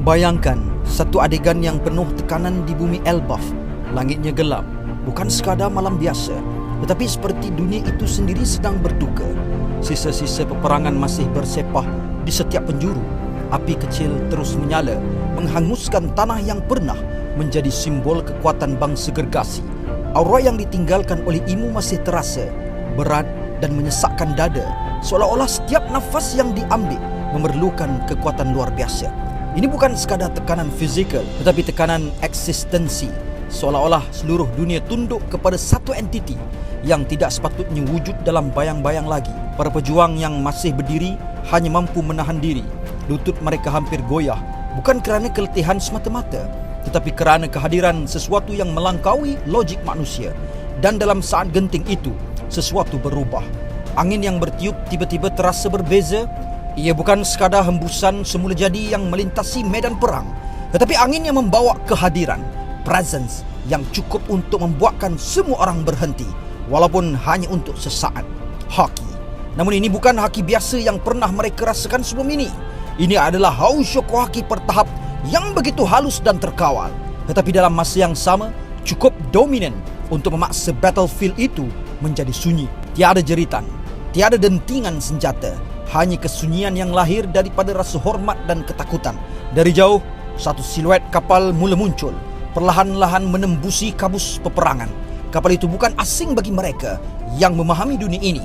Bayangkan satu adegan yang penuh tekanan di bumi Elbaf. Langitnya gelap, bukan sekadar malam biasa, tetapi seperti dunia itu sendiri sedang berduka. Sisa-sisa peperangan masih bersepah di setiap penjuru. Api kecil terus menyala, menghanguskan tanah yang pernah menjadi simbol kekuatan bangsa gergasi. Aura yang ditinggalkan oleh Imu masih terasa berat dan menyesakkan dada, seolah-olah setiap nafas yang diambil memerlukan kekuatan luar biasa. Ini bukan sekadar tekanan fizikal, tetapi tekanan eksistensi, seolah-olah seluruh dunia tunduk kepada satu entiti yang tidak sepatutnya wujud dalam bayang-bayang lagi. Para pejuang yang masih berdiri hanya mampu menahan diri. Lutut mereka hampir goyah, bukan kerana keletihan semata-mata, tetapi kerana kehadiran sesuatu yang melangkaui logik manusia. Dan dalam saat genting itu, sesuatu berubah. Angin yang bertiup tiba-tiba terasa berbeza. Ia bukan sekadar hembusan semula jadi yang melintasi medan perang, tetapi angin yang membawa kehadiran, presence yang cukup untuk membuatkan semua orang berhenti, walaupun hanya untuk sesaat. Haki. Namun ini bukan haki biasa yang pernah mereka rasakan sebelum ini. Ini adalah haus syoko haki bertahap yang begitu halus dan terkawal, tetapi dalam masa yang sama cukup dominan untuk memaksa battlefield itu menjadi sunyi. Tiada jeritan, tiada dentingan senjata, hanya kesunyian yang lahir daripada rasa hormat dan ketakutan. Dari jauh, satu siluet kapal mula muncul, perlahan-lahan menembusi kabus peperangan. Kapal itu bukan asing bagi mereka yang memahami dunia ini.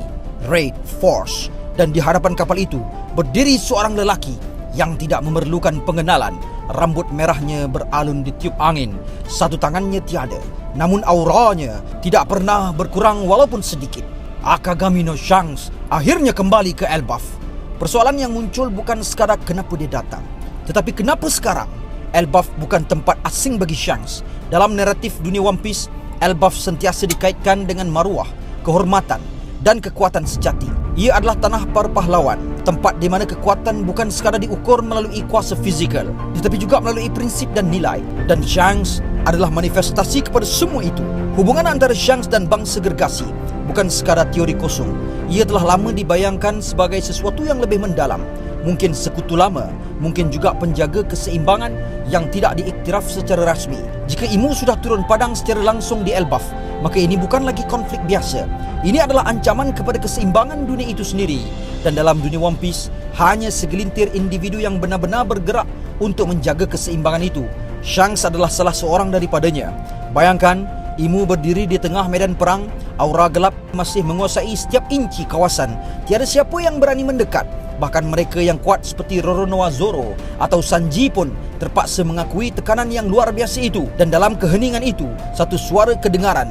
Raid Force. Dan di hadapan kapal itu berdiri seorang lelaki yang tidak memerlukan pengenalan. Rambut merahnya beralun ditiup angin. Satu tangannya tiada, namun auranya tidak pernah berkurang walaupun sedikit. Akagami no Shanks akhirnya kembali ke Elbaf. Persoalan yang muncul bukan sekadar kenapa dia datang, tetapi kenapa sekarang. Elbaf bukan tempat asing bagi Shanks. Dalam naratif dunia One Piece, Elbaf sentiasa dikaitkan dengan maruah, kehormatan dan kekuatan sejati. Ia adalah tanah para pahlawan, tempat di mana kekuatan bukan sekadar diukur melalui kuasa fizikal, tetapi juga melalui prinsip dan nilai. Dan Shanks adalah manifestasi kepada semua itu. Hubungan antara Shanks dan bangsa gergasi bukan sekadar teori kosong. Ia telah lama dibayangkan sebagai sesuatu yang lebih mendalam. Mungkin sekutu lama, mungkin juga penjaga keseimbangan yang tidak diiktiraf secara rasmi. Jika Imu sudah turun padang secara langsung di Elbaf, maka ini bukan lagi konflik biasa. Ini adalah ancaman kepada keseimbangan dunia itu sendiri. Dan dalam dunia One Piece, hanya segelintir individu yang benar-benar bergerak untuk menjaga keseimbangan itu. Shanks adalah salah seorang daripadanya. Bayangkan, Imu berdiri di tengah medan perang. Aura gelap masih menguasai setiap inci kawasan. Tiada siapa yang berani mendekat. Bahkan mereka yang kuat seperti Roronoa Zoro atau Sanji pun terpaksa mengakui tekanan yang luar biasa itu. Dan dalam keheningan itu, satu suara kedengaran.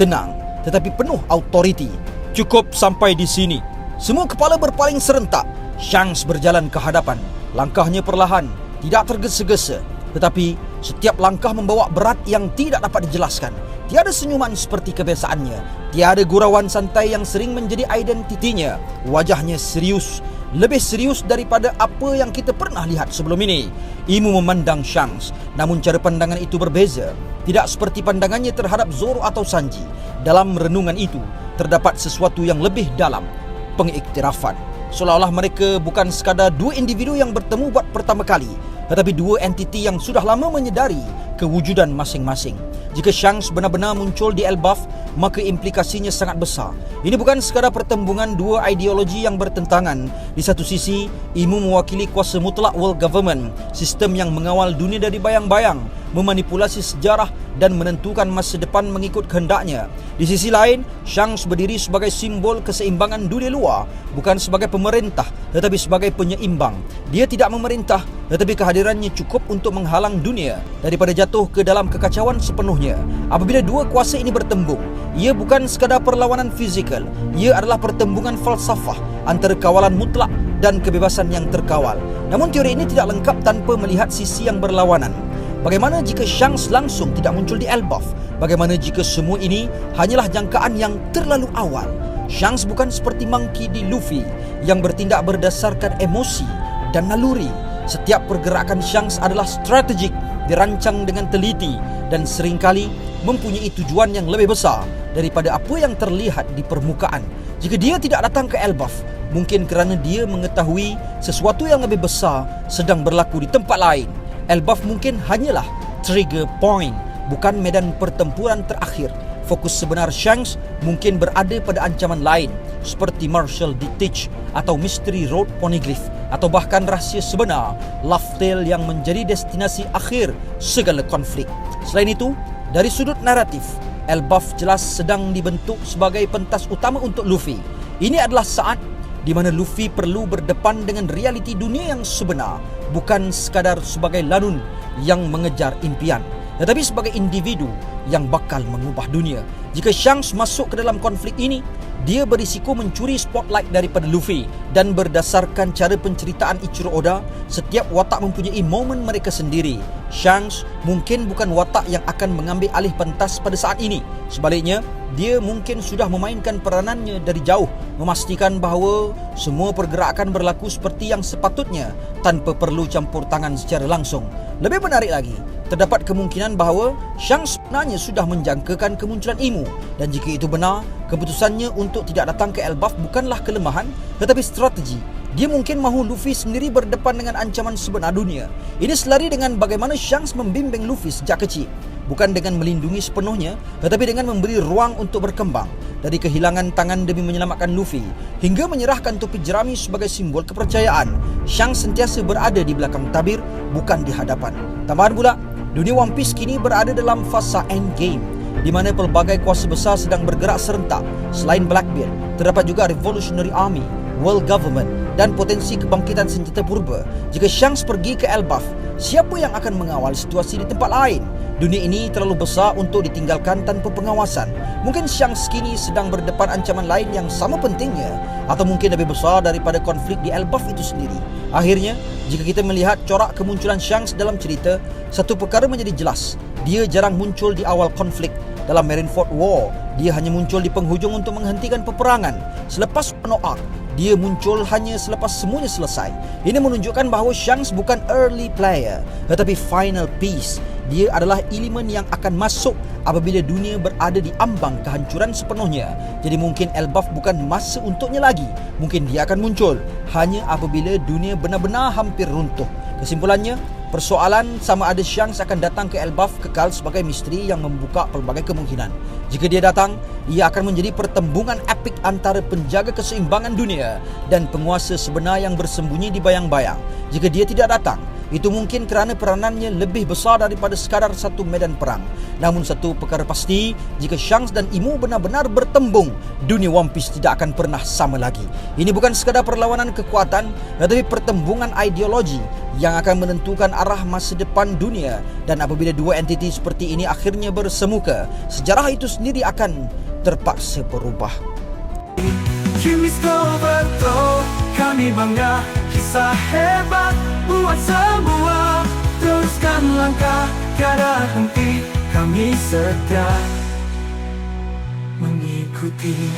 Tenang, tetapi penuh autoriti. Cukup sampai di sini. Semua kepala berpaling serentak. Shanks berjalan ke hadapan. Langkahnya perlahan, tidak tergesa-gesa, tetapi setiap langkah membawa berat yang tidak dapat dijelaskan. Tiada senyuman seperti kebiasaannya, tiada gurauan santai yang sering menjadi identitinya. Wajahnya serius, lebih serius daripada apa yang kita pernah lihat sebelum ini. Imu memandang Shanks, namun cara pandangan itu berbeza. Tidak seperti pandangannya terhadap Zoro atau Sanji. Dalam renungan itu terdapat sesuatu yang lebih dalam, pengiktirafan. Seolah-olah mereka bukan sekadar dua individu yang bertemu buat pertama kali, tetapi dua entiti yang sudah lama menyedari kewujudan masing-masing. Jika Shanks benar-benar muncul di Elbaf, maka implikasinya sangat besar. Ini bukan sekadar pertembungan dua ideologi yang bertentangan. Di satu sisi, Imu mewakili kuasa mutlak world government, sistem yang mengawal dunia dari bayang-bayang, memanipulasi sejarah dan menentukan masa depan mengikut kehendaknya. Di sisi lain, Shanks berdiri sebagai simbol keseimbangan dunia luar, bukan sebagai pemerintah, tetapi sebagai penyeimbang. Dia tidak memerintah, tetapi kehadirannya cukup untuk menghalang dunia daripada jatuh ke dalam kekacauan sepenuhnya. Apabila dua kuasa ini bertembung, ia bukan sekadar perlawanan fizikal, ia adalah pertembungan falsafah antara kawalan mutlak dan kebebasan yang terkawal. Namun teori ini tidak lengkap tanpa melihat sisi yang berlawanan. Bagaimana jika Shanks langsung tidak muncul di Elbaf? Bagaimana jika semua ini hanyalah jangkaan yang terlalu awal? Shanks bukan seperti Monkey D. Luffy yang bertindak berdasarkan emosi dan naluri. Setiap pergerakan Shanks adalah strategik, dirancang dengan teliti dan seringkali mempunyai tujuan yang lebih besar daripada apa yang terlihat di permukaan. Jika dia tidak datang ke Elbaf, mungkin kerana dia mengetahui sesuatu yang lebih besar sedang berlaku di tempat lain. Elbaf mungkin hanyalah trigger point, bukan medan pertempuran terakhir. Fokus sebenar Shanks mungkin berada pada ancaman lain seperti Marshall D. Teach atau Mystery Road Poneglyph, atau bahkan rahsia sebenar Lovetale yang menjadi destinasi akhir segala konflik. Selain itu, dari sudut naratif, Elbaf jelas sedang dibentuk sebagai pentas utama untuk Luffy. Ini adalah saat di mana Luffy perlu berdepan dengan realiti dunia yang sebenar, bukan sekadar sebagai lanun yang mengejar impian, tetapi sebagai individu yang bakal mengubah dunia. Jika Shanks masuk ke dalam konflik ini, dia berisiko mencuri spotlight daripada Luffy, dan berdasarkan cara penceritaan Ichiro Oda, setiap watak mempunyai momen mereka sendiri. Shanks mungkin bukan watak yang akan mengambil alih pentas pada saat ini. Sebaliknya, dia mungkin sudah memainkan peranannya dari jauh, memastikan bahawa semua pergerakan berlaku seperti yang sepatutnya tanpa perlu campur tangan secara langsung. Lebih menarik lagi, terdapat kemungkinan bahawa Shanks sebenarnya sudah menjangkakan kemunculan Imu, dan jika itu benar, keputusannya untuk tidak datang ke Elbaf bukanlah kelemahan tetapi strategi. Dia mungkin mahu Luffy sendiri berdepan dengan ancaman sebenar dunia. Ini selari dengan bagaimana Shanks membimbing Luffy sejak kecil, bukan dengan melindungi sepenuhnya tetapi dengan memberi ruang untuk berkembang. Dari kehilangan tangan demi menyelamatkan Luffy hingga menyerahkan topi jerami sebagai simbol kepercayaan, Shanks sentiasa berada di belakang tabir, bukan di hadapan. Tambahan pula, dunia One Piece kini berada dalam fasa endgame, di mana pelbagai kuasa besar sedang bergerak serentak. Selain Blackbeard, terdapat juga Revolutionary Army, World Government dan potensi kebangkitan senjata purba. Jika Shanks pergi ke Elbaf, siapa yang akan mengawal situasi di tempat lain? Dunia ini terlalu besar untuk ditinggalkan tanpa pengawasan. Mungkin Shanks kini sedang berdepan ancaman lain yang sama pentingnya, atau mungkin lebih besar daripada konflik di Elbaf itu sendiri. Akhirnya, jika kita melihat corak kemunculan Shanks dalam cerita, satu perkara menjadi jelas: dia jarang muncul di awal konflik. Dalam Marineford War, dia hanya muncul di penghujung untuk menghentikan peperangan. Selepas Wano Arc, dia muncul hanya selepas semuanya selesai. Ini menunjukkan bahawa Shanks bukan early player tetapi final piece. Dia adalah elemen yang akan masuk apabila dunia berada di ambang kehancuran sepenuhnya. Jadi mungkin Elbaf bukan masa untuknya lagi. Mungkin dia akan muncul hanya apabila dunia benar-benar hampir runtuh. Kesimpulannya, persoalan sama ada Shanks akan datang ke Elbaf kekal sebagai misteri yang membuka pelbagai kemungkinan. Jika dia datang, ia akan menjadi pertembungan epik antara penjaga keseimbangan dunia dan penguasa sebenar yang bersembunyi di bayang-bayang. Jika dia tidak datang, itu mungkin kerana peranannya lebih besar daripada sekadar satu medan perang. Namun satu perkara pasti, jika Shanks dan Imu benar-benar bertembung, dunia One Piece tidak akan pernah sama lagi. Ini bukan sekadar perlawanan kekuatan, tetapi pertembungan ideologi yang akan menentukan arah masa depan dunia. Dan apabila dua entiti seperti ini akhirnya bersemuka, sejarah itu sendiri akan terpaksa berubah. Kami bangga kisah hebat buat semua. Teruskan langkah, tiada henti. Kami setia mengikuti.